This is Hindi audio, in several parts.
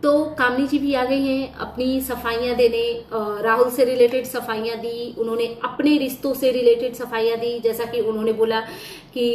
तो कामनी जी भी आ गई हैं अपनी सफाइयां देने। राहुल से रिलेटेड सफाइयां दी, उन्होंने अपने रिश्तों से रिलेटेड सफाइयां दी। जैसा कि उन्होंने बोला कि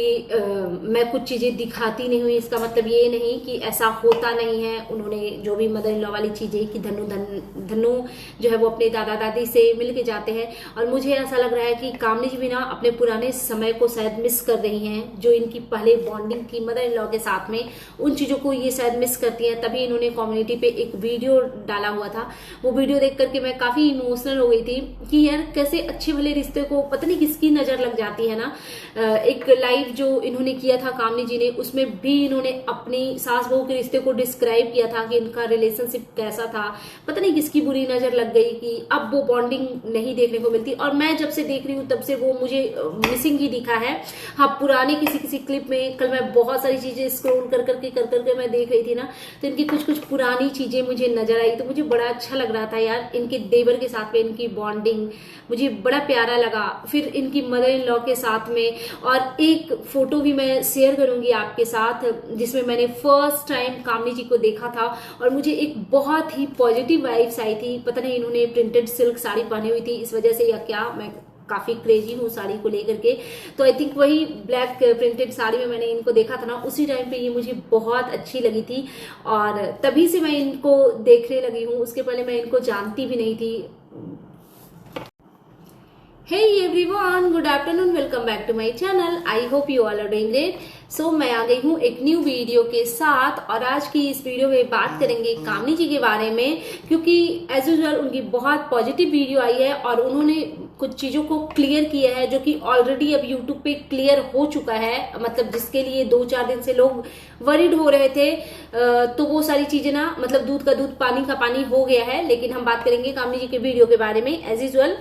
मैं कुछ चीजें दिखाती नहीं हुई, इसका मतलब ये नहीं कि ऐसा होता नहीं है। उन्होंने जो भी मदर इन लॉ वाली चीजें कि धनु जो है वो अपने दादा दादी से मिल के जाते हैं, और मुझे ऐसा लग रहा है कि कामनी जी भी ना अपने पुराने समय को शायद मिस कर रही हैं, जो इनकी पहले बॉन्डिंग थी मदर इन लॉ के साथ में, उन चीजों को ये शायद मिस करती हैं। तभी इन्होंने कम्युनिटी पे एक वीडियो डाला हुआ था। वो वीडियो देख करके मैं काफी इमोशनल हो गई थी कि यार कैसे अच्छे भले रिश्ते को पता नहीं किसकी नजर लग जाती है ना। एक लाइव जो इन्होंने किया था कामनी जी ने, उसमें भी इन्होंने अपनी सास बहू के रिश्ते को डिस्क्राइब किया था कि इनका रिलेशनशिप कैसा था। पता नहीं किसकी बुरी नजर लग गई कि अब वो बॉन्डिंग नहीं देखने को मिलती, और मैं जब से देख रही हूँ तब से वो मुझे मिसिंग ही दिखा है। हाँ, पुराने किसी क्लिप में कल मैं बहुत सारी चीजें स्क्रॉल कर करके मैं देख रही थी ना, तो इनकी कुछ पुरानी चीजें मुझे नजर आई, तो मुझे बड़ा अच्छा लग रहा था यार। इनके देवर के साथ में इनकी बॉन्डिंग मुझे बड़ा प्यारा लगा। फिर इनकी मदर इन लॉ के साथ में, और एक फोटो भी मैं शेयर करूंगी आपके साथ जिसमें मैंने फर्स्ट टाइम कामनी जी को देखा था, और मुझे एक बहुत ही पॉजिटिव वाइब्स आई थी। पता नहीं इन्होंने प्रिंटेड सिल्क साड़ी पहनी हुई थी इस वजह से या क्या, मैं काफी क्रेजी हूँ साड़ी को लेकर के। तो आई थिंक वही ब्लैक प्रिंटेड साड़ी में मैंने इनको देखा था ना, उसी टाइम पे ये मुझे बहुत अच्छी लगी थी, और तभी से मैं इनको देखने लगी हूँ। उसके पहले मैं इनको जानती भी नहीं थी। Hey everyone, good afternoon, welcome back to my channel. I hope you all are doing great. So मैं आ गई हूँ एक न्यू वीडियो के साथ, और आज की इस वीडियो में बात करेंगे कामनी जी के बारे में, क्योंकि एज यूजुअल उनकी बहुत पॉजिटिव वीडियो आई है और उन्होंने कुछ चीजों को क्लियर किया है जो कि ऑलरेडी अब यूट्यूब पे क्लियर हो चुका है। मतलब जिसके लिए 2-4 दिन से लोग वरीड हो रहे थे, तो वो सारी चीजें ना मतलब दूध का दूध पानी का पानी हो गया है। लेकिन हम बात करेंगे कामनी जी के वीडियो के बारे में एज यूजुअल।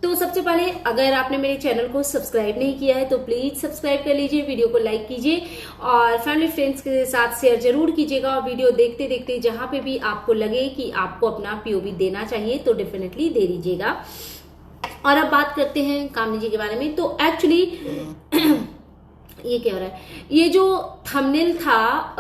तो सबसे पहले अगर आपने मेरे चैनल को सब्सक्राइब नहीं किया है तो प्लीज सब्सक्राइब कर लीजिए, वीडियो को लाइक कीजिए और फैमिली फ्रेंड्स के साथ शेयर जरूर कीजिएगा। और वीडियो देखते देखते जहां पे भी आपको लगे कि आपको अपना पीओवी देना चाहिए तो डेफिनेटली दे दीजिएगा। और अब बात करते हैं कामनी जी के बारे में। तो एक्चुअली ये क्या हो रहा है, ये जो थंबनेल था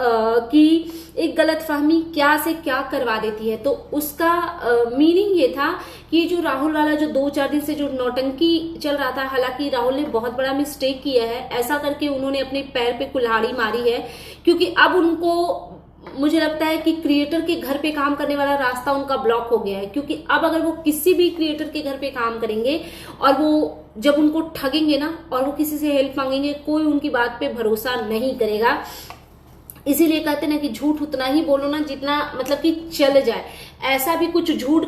कि एक गलतफहमी क्या से क्या करवा देती है, तो उसका मीनिंग ये था कि जो राहुल वाला जो 2-4 दिन से जो नौटंकी चल रहा था, हालांकि राहुल ने बहुत बड़ा मिस्टेक किया है। ऐसा करके उन्होंने अपने पैर पे कुल्हाड़ी मारी है, क्योंकि अब उनको मुझे लगता है कि क्रिएटर के घर पे काम करने वाला रास्ता उनका ब्लॉक हो गया है। क्योंकि अब अगर वो किसी भी क्रिएटर के घर पे काम करेंगे और वो जब उनको ठगेंगे ना और वो किसी से हेल्प मांगेंगे, कोई उनकी बात पे भरोसा नहीं करेगा। इसीलिए कहते ना कि झूठ उतना ही बोलो ना जितना मतलब कि चल जाए। ऐसा भी कुछ झूठ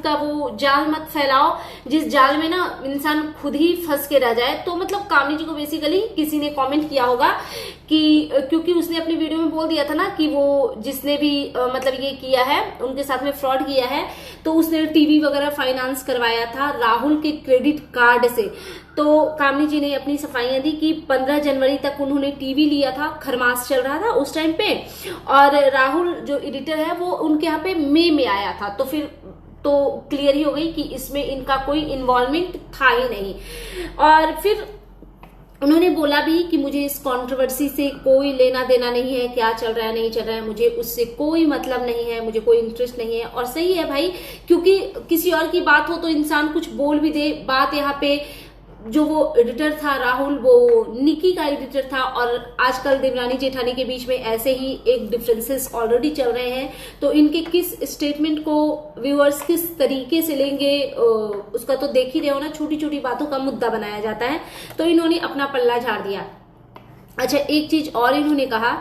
का वो जाल मत फैलाओ जिस जाल में ना इंसान खुद ही फंस के रह जाए। तो मतलब कामनी जी को बेसिकली किसी ने कमेंट किया होगा कि क्योंकि उसने अपनी वीडियो में बोल दिया था ना कि वो जिसने भी मतलब ये किया है उनके साथ में फ्रॉड किया है, तो उसने टीवी वगैरह फाइनेंस करवाया था राहुल के क्रेडिट कार्ड से। तो कामनी जी ने अपनी सफाइयां दी कि 15 जनवरी तक उन्होंने टीवी लिया था, खरमास चल रहा था उस टाइम पे, और राहुल जो एडिटर है वो उनके यहाँ पे मई में आया था। तो फिर तो क्लियर ही हो गई कि इसमें इनका कोई इन्वॉल्वमेंट था ही नहीं। और फिर उन्होंने बोला भी कि मुझे इस कंट्रोवर्सी से कोई लेना देना नहीं है, क्या चल रहा है नहीं चल रहा है, मुझे उससे कोई मतलब नहीं है, मुझे कोई इंटरेस्ट नहीं है। और सही है भाई, क्योंकि किसी और की बात हो तो इंसान कुछ बोल भी दे। बात यहाँ पे जो वो एडिटर था राहुल, वो निकी का एडिटर था, और आजकल देवरानी जेठानी के बीच में ऐसे ही एक डिफरेंसेस ऑलरेडी चल रहे हैं। तो इनके किस स्टेटमेंट को व्यूअर्स किस तरीके से लेंगे उसका तो देख ही रहे हो ना, छोटी छोटी बातों का मुद्दा बनाया जाता है। तो इन्होंने अपना पल्ला झाड़ दिया। अच्छा, एक चीज और इन्होंने कहा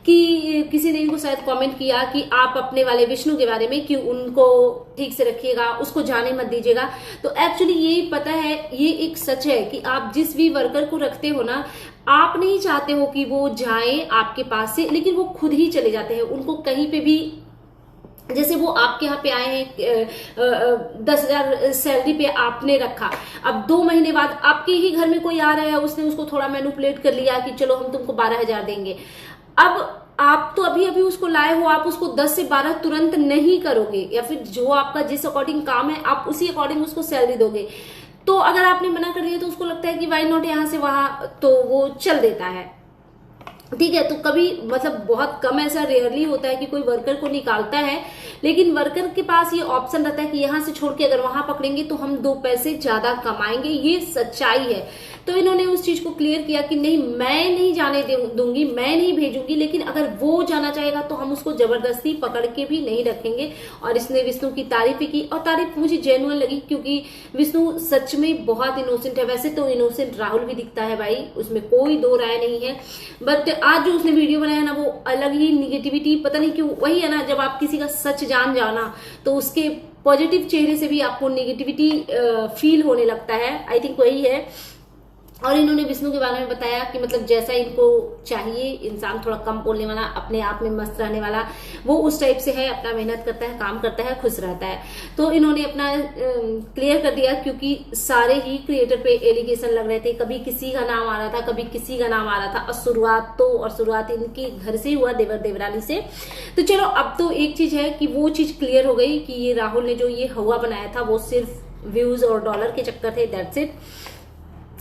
कि किसी ने इनको शायद कमेंट किया कि आप अपने वाले विष्णु के बारे में कि उनको ठीक से रखिएगा, उसको जाने मत दीजिएगा। तो एक्चुअली ये पता है, ये एक सच है कि आप जिस भी वर्कर को रखते हो ना, आप नहीं चाहते हो कि वो जाएं आपके पास से, लेकिन वो खुद ही चले जाते हैं। उनको कहीं पे भी, जैसे वो आपके यहाँ पे आए हैं 10,000 सैलरी पे आपने रखा, अब 2 महीने बाद आपके ही घर में कोई आ रहा है, उसने उसको थोड़ा मैनिपुलेट कर लिया कि चलो हम तुमको 12,000 देंगे। अब आप तो अभी अभी उसको लाए हो, आप उसको 10 से 12 तुरंत नहीं करोगे, या फिर जो आपका जिस अकॉर्डिंग काम है आप उसी अकॉर्डिंग उसको सैलरी दोगे। तो अगर आपने मना कर दिया तो उसको लगता है कि वाई नॉट, यहाँ से वहां, तो वो चल देता है। ठीक है। तो कभी मतलब बहुत कम, ऐसा रेयरली होता है कि कोई वर्कर को निकालता है, लेकिन वर्कर के पास ये ऑप्शन रहता है कि यहां से छोड़ के अगर वहां पकड़ेंगे तो हम 2 पैसे ज्यादा कमाएंगे। ये सच्चाई है। तो इन्होंने उस चीज को क्लियर किया कि नहीं, मैं नहीं जाने दूंगी, मैं नहीं भेजूंगी, लेकिन अगर वो जाना चाहेगा तो हम उसको जबरदस्ती पकड़ के भी नहीं रखेंगे। और इसने विष्णु की तारीफ भी की, और तारीफ मुझे जेन्युइन लगी, क्योंकि विष्णु सच में बहुत इनोसेंट है। वैसे तो इनोसेंट राहुल भी दिखता है भाई, उसमें कोई दो राय नहीं है, बट आज जो उसने वीडियो बनाया ना, वो अलग ही निगेटिविटी, पता नहीं क्यों। वही है ना, जब आप किसी का सच जान जाना तो उसके पॉजिटिव चेहरे से भी आपको नेगेटिविटी फील होने लगता है। आई थिंक वही है। और इन्होंने विष्णु के बारे में बताया कि मतलब जैसा इनको चाहिए, इंसान थोड़ा कम बोलने वाला, अपने आप में मस्त रहने वाला, वो उस टाइप से है। अपना मेहनत करता है, काम करता है, खुश रहता है। तो इन्होंने अपना क्लियर कर दिया, क्योंकि सारे ही क्रिएटर पे एलिगेशन लग रहे थे। कभी किसी का नाम आ रहा था, कभी किसी का नाम आ रहा था, और शुरुआत इनके घर से हुआ, देवर देवरानी से। तो चलो, अब तो एक चीज है कि वो चीज क्लियर हो गई कि ये राहुल ने जो ये हवा बनाया था वो सिर्फ व्यूज और डॉलर के चक्कर थे, दैट्स इट।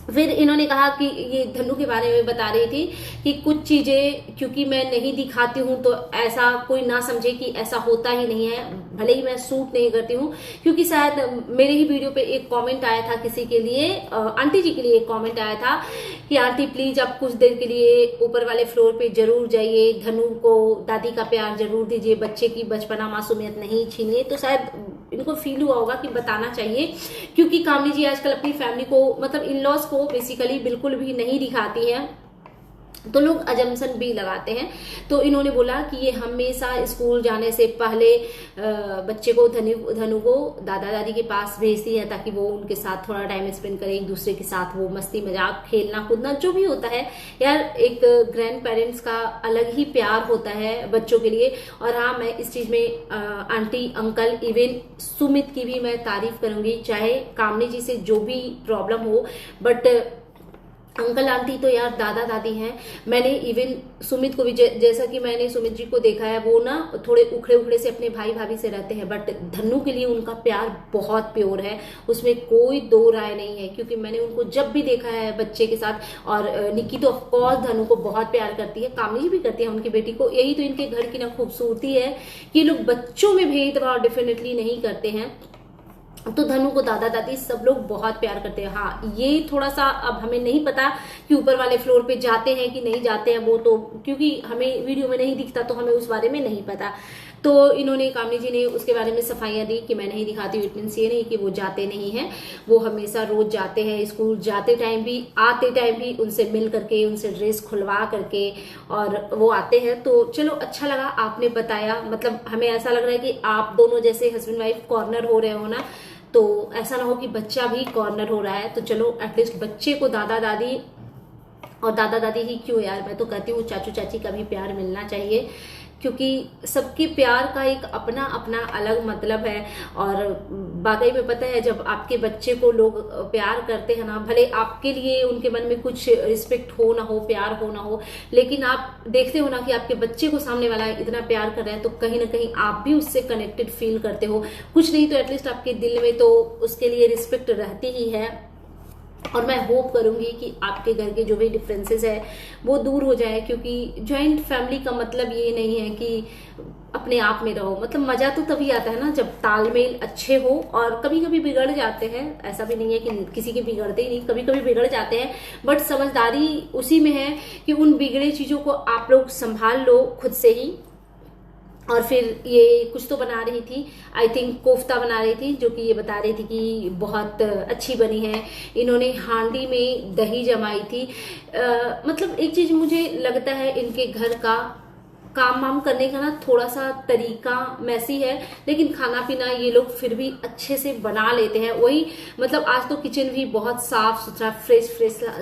फिर इन्होंने कहा कि ये धनु के बारे में बता रही थी कि कुछ चीजें क्योंकि मैं नहीं दिखाती हूँ तो ऐसा कोई ना समझे कि ऐसा होता ही नहीं है, भले ही मैं सूट नहीं करती हूँ। क्योंकि शायद मेरे ही वीडियो पे एक कमेंट आया था किसी के लिए, आंटी जी के लिए एक कमेंट आया था कि आंटी प्लीज आप कुछ देर के लिए ऊपर वाले फ्लोर पे जरूर जाइए, धनु को दादी का प्यार जरूर दीजिए, बच्चे की बचपना मासूमियत नहीं छीनिए। तो शायद इनको फील हुआ होगा कि बताना चाहिए, क्योंकि कामनी जी आजकल अपनी फैमिली को, मतलब इन लॉज को बेसिकली बिल्कुल भी नहीं दिखाती है, तो लोग अजम्पशन भी लगाते हैं। तो इन्होंने बोला कि ये हमेशा स्कूल जाने से पहले बच्चे को, धनु को दादा दादी के पास भेजती है, ताकि वो उनके साथ थोड़ा टाइम स्पेंड करे, एक दूसरे के साथ वो मस्ती मजाक, खेलना कूदना जो भी होता है यार, एक ग्रैंड पेरेंट्स का अलग ही प्यार होता है बच्चों के लिए। और हाँ, मैं इस चीज में आंटी, अंकल, इवन सुमित की भी मैं तारीफ करूंगी, चाहे कामनी जी से जो भी प्रॉब्लम हो, बट अंकल आंटी तो यार दादा दादी हैं। मैंने इवन सुमित को भी, जैसा कि मैंने सुमित जी को देखा है, वो ना थोड़े उखड़े उखड़े से अपने भाई भाभी से रहते हैं, बट धनु के लिए उनका प्यार बहुत प्योर है, उसमें कोई दो राय नहीं है। क्योंकि मैंने उनको जब भी देखा है बच्चे के साथ, और निक्की तो ऑफकोर्स धनु को बहुत प्यार करती है, कामनी जी भी करती है उनकी बेटी को। यही तो इनके घर की ना खूबसूरती है कि लोग बच्चों में भेदभाव डेफिनेटली नहीं करते हैं। तो धनु को दादा दादी सब लोग बहुत प्यार करते हैं। हाँ, ये थोड़ा सा अब हमें नहीं पता कि ऊपर वाले फ्लोर पे जाते हैं कि नहीं जाते हैं, वो तो क्योंकि हमें वीडियो में नहीं दिखता तो हमें उस बारे में नहीं पता। तो इन्होंने, कामनी जी ने उसके बारे में सफाइयां दी कि मैं नहीं दिखाती हूँ, इट मीन्स ये नहीं कि वो जाते नहीं हैं, वो हमेशा रोज जाते हैं स्कूल, जाते टाइम भी आते टाइम भी उनसे मिल करके, उनसे ड्रेस खुलवा करके और वो आते हैं। तो चलो, अच्छा लगा आपने बताया, मतलब हमें ऐसा लग रहा है कि आप दोनों जैसे हस्बैंड वाइफ कॉर्नर हो रहे हो ना, तो ऐसा ना हो कि बच्चा भी कॉर्नर हो रहा है। तो चलो, एटलीस्ट बच्चे को दादा दादी, और दादा दादी ही क्यों यार, मैं तो कहती हूँ चाचू चाची का भी प्यार मिलना चाहिए, क्योंकि सबके प्यार का एक अपना अपना अलग मतलब है। और वाकई में पता है, जब आपके बच्चे को लोग प्यार करते हैं ना, भले आपके लिए उनके मन में कुछ रिस्पेक्ट हो ना हो, प्यार हो ना हो, लेकिन आप देखते हो ना कि आपके बच्चे को सामने वाला इतना प्यार कर रहा है, तो कहीं ना कहीं आप भी उससे कनेक्टेड फील करते हो। कुछ नहीं तो एटलीस्ट आपके दिल में तो उसके लिए रिस्पेक्ट रहती ही है। और मैं होप करूंगी कि आपके घर के जो भी डिफरेंसेस है वो दूर हो जाए, क्योंकि ज्वाइंट फैमिली का मतलब ये नहीं है कि अपने आप में रहो। मतलब मजा तो तभी आता है ना जब तालमेल अच्छे हो, और कभी कभी बिगड़ जाते हैं, ऐसा भी नहीं है कि किसी के बिगड़ते ही नहीं, कभी कभी बिगड़ जाते हैं, बट समझदारी उसी में है कि उन बिगड़े चीजों को आप लोग संभाल लो खुद से ही। और फिर ये कुछ तो बना रही थी, आई थिंक कोफ्ता बना रही थी, जो कि ये बता रही थी कि बहुत अच्छी बनी है। इन्होंने हांडी में दही जमाई थी। मतलब एक चीज मुझे लगता है, इनके घर का काम वाम करने का ना थोड़ा सा तरीका मैसी है, लेकिन खाना पीना ये लोग फिर भी अच्छे से बना लेते हैं। वही मतलब आज तो किचन भी बहुत साफ सुथरा, फ्रेश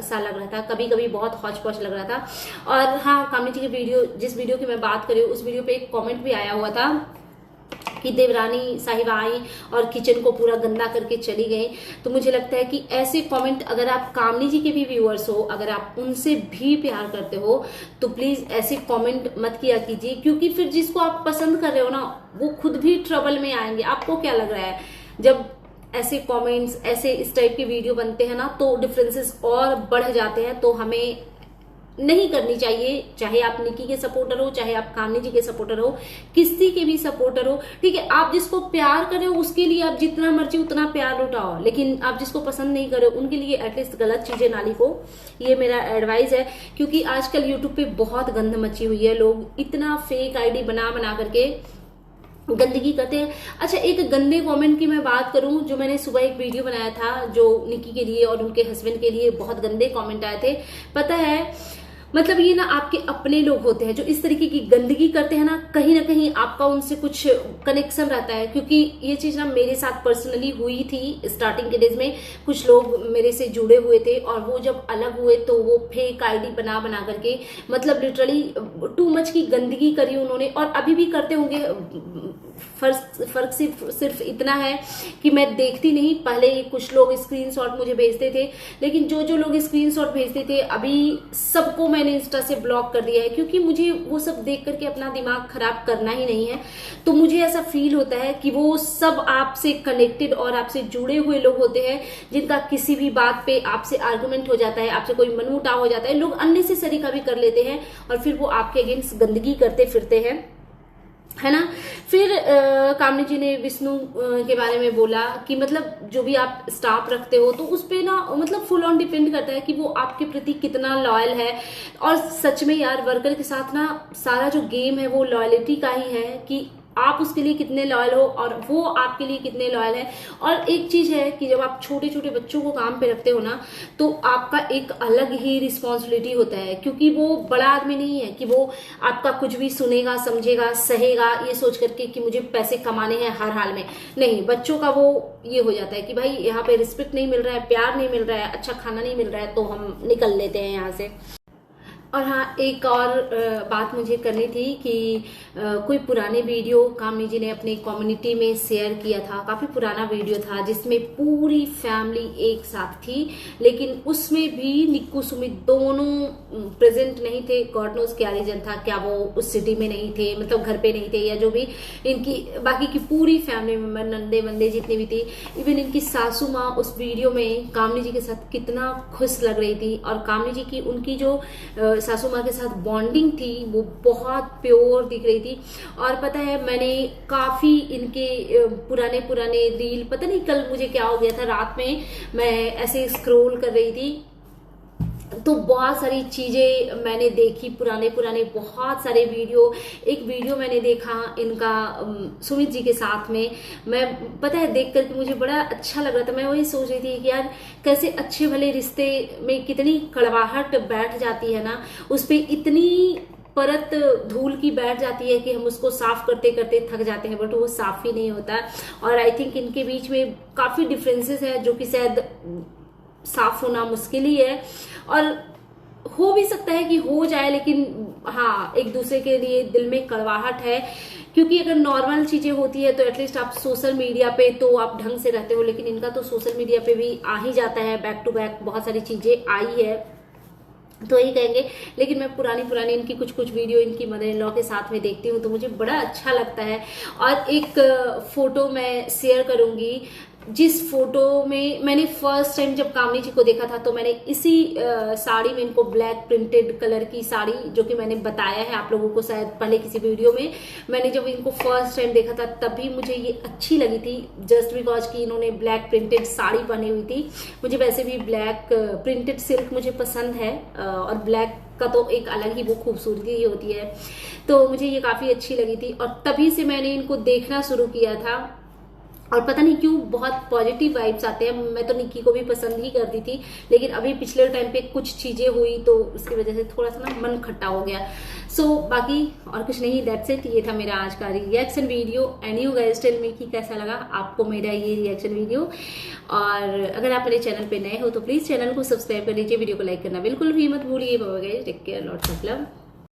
सा लग रहा था, कभी कभी बहुत हौच पौच लग रहा था। और हाँ, कामनी जी की वीडियो, जिस वीडियो की मैं बात कर रही हूँ, उस वीडियो पे एक कॉमेंट भी आया हुआ था कि देवरानी साहिबा आई और किचन को पूरा गंदा करके चली गई। तो मुझे लगता है कि ऐसे कमेंट, अगर आप कामनी जी के भी व्यूअर्स हो, अगर आप उनसे भी प्यार करते हो, तो प्लीज ऐसे कमेंट मत किया कीजिए, क्योंकि फिर जिसको आप पसंद कर रहे हो ना, वो खुद भी ट्रबल में आएंगे। आपको क्या लग रहा है, जब ऐसे कमेंट्स, ऐसे इस टाइप के वीडियो बनते हैं ना, तो डिफरेंसेस और बढ़ जाते हैं। तो हमें नहीं करनी चाहिए। चाहे आप निकी के सपोर्टर हो, चाहे आप कामनी जी के सपोर्टर हो, किसी के भी सपोर्टर हो, ठीक है। आप जिसको प्यार करें उसके लिए आप जितना मर्जी उतना प्यार लुटाओ, लेकिन आप जिसको पसंद नहीं करो उनके लिए एटलीस्ट गलत चीजें ना लिखो। ये मेरा एडवाइस है, क्योंकि आजकल यूट्यूब पे बहुत गंद मची हुई है। लोग इतना फेक आईडी बना बना करके गंदगी करते हैं। अच्छा, एक गंदे कमेंट की मैं बात करूं, जो मैंने सुबह एक वीडियो बनाया था जो निकी के लिए और उनके हस्बैंड के लिए, बहुत गंदे कमेंट आए थे। पता है, मतलब ये ना आपके अपने लोग होते हैं जो इस तरीके की गंदगी करते हैं ना कहीं आपका उनसे कुछ कनेक्शन रहता है। क्योंकि ये चीज ना मेरे साथ पर्सनली हुई थी। स्टार्टिंग के डेज में कुछ लोग मेरे से जुड़े हुए थे और वो जब अलग हुए तो वो फेक आईडी बना बना करके, मतलब लिटरली टू मच की गंदगी करी उन्होंने, और अभी भी करते होंगे। फर्क सिर्फ इतना है कि मैं देखती नहीं। पहले कुछ लोग स्क्रीनशॉट मुझे भेजते थे, लेकिन जो लोग स्क्रीनशॉट भेजते थे अभी सबको मैंने इंस्टा से ब्लॉक कर दिया है, क्योंकि मुझे वो सब देख करके अपना दिमाग खराब करना ही नहीं है। तो मुझे ऐसा फील होता है कि वो सब आपसे कनेक्टेड और आपसे जुड़े हुए लोग होते हैं, जिनका किसी भी बात पे आपसे आर्गुमेंट हो जाता है, आपसे कोई मनमुटाव हो जाता है, लोग अननेसेसरी का भी कर लेते हैं और फिर वो आपके अगेंस्ट गंदगी करते फिरते हैं, है ना। फिर कामनी जी ने विष्णु के बारे में बोला कि मतलब जो भी आप स्टाफ रखते हो तो उस पे ना मतलब फुल ऑन डिपेंड करता है कि वो आपके प्रति कितना लॉयल है। और सच में यार, वर्कर के साथ ना सारा जो गेम है वो लॉयलिटी का ही है कि आप उसके लिए कितने लॉयल हो और वो आपके लिए कितने लॉयल है। और एक चीज है कि जब आप छोटे छोटे बच्चों को काम पे रखते हो ना, तो आपका एक अलग ही रिस्पॉन्सिबिलिटी होता है, क्योंकि वो बड़ा आदमी नहीं है कि वो आपका कुछ भी सुनेगा, समझेगा, सहेगा ये सोच करके कि मुझे पैसे कमाने हैं हर हाल में। नहीं, बच्चों का वो ये हो जाता है कि भाई यहाँ पे रिस्पेक्ट नहीं मिल रहा है, प्यार नहीं मिल रहा है, अच्छा खाना नहीं मिल रहा है, तो हम निकल लेते हैं यहाँ से। और हाँ, एक और बात मुझे करनी थी कि कोई पुराने वीडियो कामनी जी ने अपने कम्युनिटी में शेयर किया था। काफी पुराना वीडियो था जिसमें पूरी फैमिली एक साथ थी, लेकिन उसमें भी निक्कू सुमित दोनों प्रेजेंट नहीं थे। गॉड नोज क्या रीजन था, क्या वो उस सिटी में नहीं थे, मतलब घर पे नहीं थे, या जो भी इनकी बाकी की पूरी फैमिली मेंबर, नंदे बंदे जितने भी थे, इवन इनकी सासू माँ उस वीडियो में कामनी जी के साथ कितना खुश लग रही थी। और कामनी जी की उनकी जो सासू माँ के साथ बॉन्डिंग थी वो बहुत प्योर दिख रही थी। और पता है, मैंने काफी इनके पुराने रील, पता नहीं कल मुझे क्या हो गया था, रात में मैं ऐसे स्क्रॉल कर रही थी तो बहुत सारी चीजें मैंने देखी, पुराने बहुत सारे वीडियो। एक वीडियो मैंने देखा इनका सुमित जी के साथ में, मैं पता है देख करके मुझे बड़ा अच्छा लग रहा था। मैं वही सोच रही थी कि यार कैसे अच्छे भले रिश्ते में कितनी कड़वाहट बैठ जाती है ना, उस पर इतनी परत धूल की बैठ जाती है कि हम उसको साफ करते करते थक जाते हैं, बट वो साफ ही नहीं होता। और आई थिंक इनके बीच में काफी डिफरेंसेस है जो कि शायद साफ होना मुश्किल ही है, और हो भी सकता है कि हो जाए, लेकिन हाँ, एक दूसरे के लिए दिल में कड़वाहट है। क्योंकि अगर नॉर्मल चीजें होती है तो एटलीस्ट आप सोशल मीडिया पे तो आप ढंग से रहते हो, लेकिन इनका तो सोशल मीडिया पे भी आ ही जाता है, बैक टू बैक बहुत सारी चीजें आई है, तो यही कहेंगे। लेकिन मैं पुरानी इनकी कुछ वीडियो इनकी मदर इन लॉ के साथ में देखती हूँ तो मुझे बड़ा अच्छा लगता है। और एक फोटो मैं शेयर करूंगी, जिस फोटो में मैंने फर्स्ट टाइम जब कामनी जी को देखा था तो मैंने इसी साड़ी में इनको, ब्लैक प्रिंटेड कलर की साड़ी, जो कि मैंने बताया है आप लोगों को शायद पहले किसी वीडियो में, मैंने जब इनको फर्स्ट टाइम देखा था तभी मुझे ये अच्छी लगी थी, जस्ट बिकॉज कि इन्होंने ब्लैक प्रिंटेड साड़ी पहनी हुई थी। मुझे वैसे भी ब्लैक प्रिंटेड सिल्क मुझे पसंद है, और ब्लैक का तो एक अलग ही वो खूबसूरती ही होती है, तो मुझे ये काफी अच्छी लगी थी। और तभी से मैंने इनको देखना शुरू किया था, और पता नहीं क्यों बहुत पॉजिटिव वाइब्स आते हैं। मैं तो निक्की को भी पसंद ही करती थी, लेकिन अभी पिछले टाइम पे कुछ चीजें हुई तो उसकी वजह से थोड़ा सा ना मन खट्टा हो गया। सो बाकी और कुछ नहीं, दैट्स इट। ये था मेरा आज का reaction video, and you guys tell me कि कैसा लगा आपको मेरा ये रिएक्शन वीडियो। और अगर आप मेरे चैनल पे नए हो तो प्लीज चैनल को सब्सक्राइब कर लीजिए, वीडियो को लाइक करना बिल्कुल भी मत भूलिए। Bye guys, take care, lots of love.